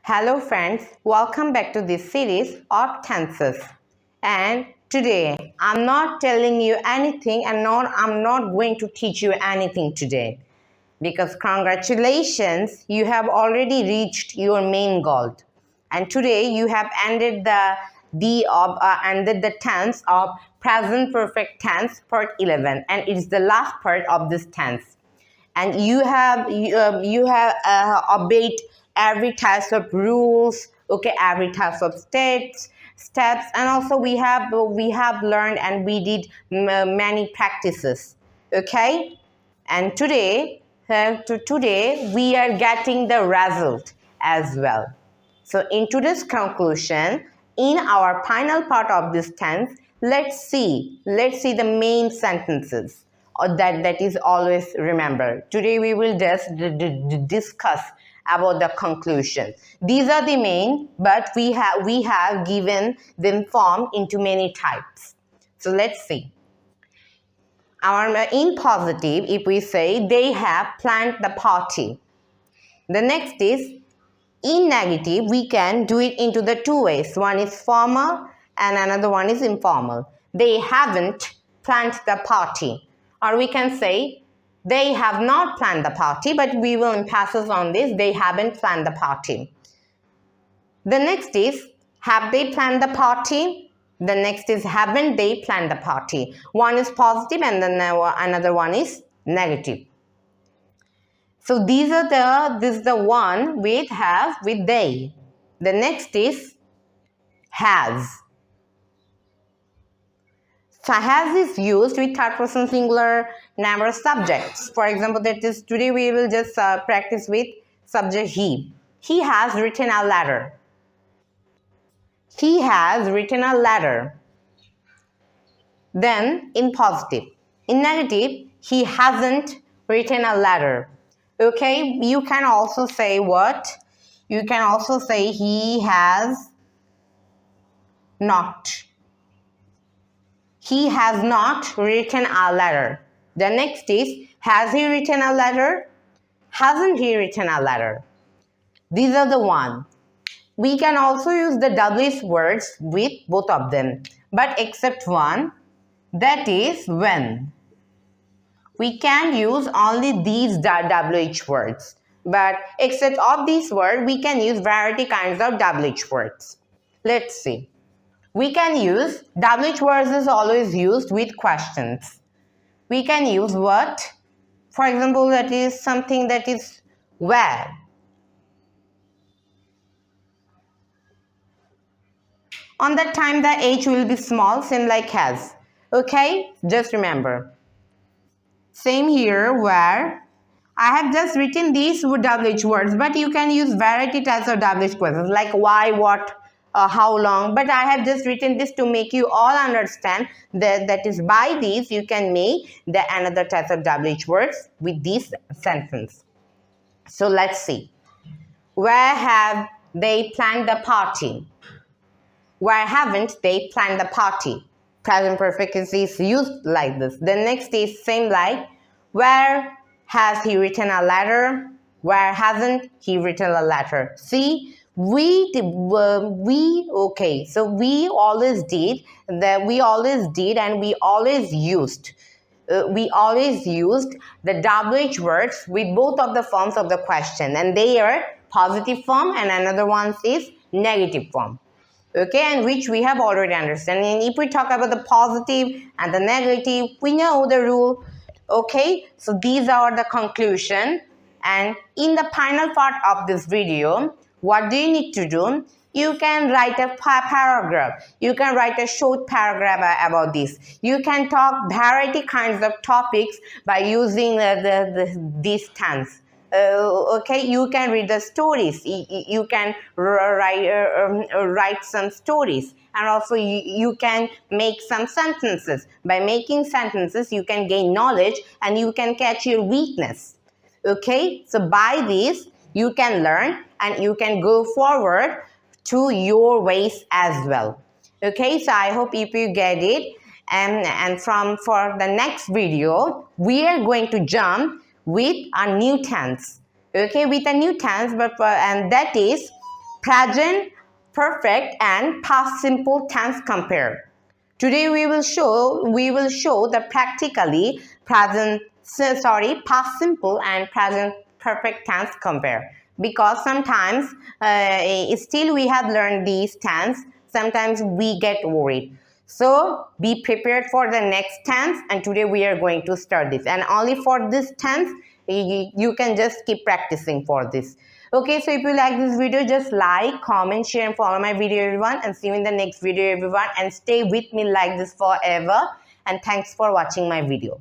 Hello friends, welcome back to this series of tenses. And today I'm not telling you anything and I'm not going to teach you anything today. Because congratulations, you have already reached your main goal. And today you have ended the tense of present perfect tense part 11, and it is the last part of this tense. And you have obeyed every type of rules, okay, every type of steps, and also we have learned and we did many practices, okay. And today we are getting the result as well. So in today's conclusion, in our final part of this tense, let's see the main sentences that is always remembered. Today we will just discuss about the conclusion. These are the main, but we have given them form into many types. So let's see. In positive, if we say they have planned the party. The next is in negative, we can do it into the two ways. One is formal and another one is informal. They haven't planned the party. Or we can say they have not planned the party, but we will emphasis on this. They haven't planned the party. The next is have they planned the party? The next is haven't they planned the party? One is positive and then another one is negative. So this is the one with have with they. The next is has. So has is used with third person singular number subjects. For example, that is today we will just practice with subject he. He has written a letter. He has written a letter. Then in positive. In negative, he hasn't written a letter. Okay, you can also say what? You can also say he has not. He has not written a letter. The next is, has he written a letter? Hasn't he written a letter? These are the one. We can also use the WH words with both of them, but except one, that is when. We can use only these WH words, but except of these words, we can use variety kinds of WH words. Let's see. We can use WH words is always used with questions. We can use what? For example, that is something that is where. On that time, the H will be small, same like has. Okay, just remember. Same here where. I have just written these WH words, but you can use variety types of WH questions like why, what, how long. But I have just written this to make you all understand that is by these you can make the another types of WH words with this sentence. So let's see. Where have they planned the party? Where haven't they planned the party? Present perfect is used like this. The next is same like where has he written a letter? Where hasn't he written a letter? See, we always did and we always used. We always used the WH words with both of the forms of the question, and they are positive form and another one is negative form. Okay, and which we have already understood. And if we talk about the positive and the negative, we know the rule. Okay, so these are the conclusion. And in the final part of this video, what do you need to do? You can write a paragraph. You can write a short paragraph about this. You can talk variety kinds of topics by using this tense. Okay, you can read the stories. You can write some stories, and also you can make some sentences. By making sentences, you can gain knowledge and you can catch your weakness. Okay, so by this you can learn and you can go forward to your ways as well. Okay, so I hope if you get it, and for the next video we are going to jump with a new tense. Okay, with a new tense, and that is present perfect and past simple tense compare. Today we will show the practically past simple and present perfect tense compare, because sometimes still we have learned these tense, sometimes we get worried. So be prepared for the next tense, and today we are going to start this, and only for this tense you can just keep practicing for this. Okay, so if you like this video, just like, comment, share and follow my video everyone, and see you in the next video everyone, and stay with me like this forever, and thanks for watching my video.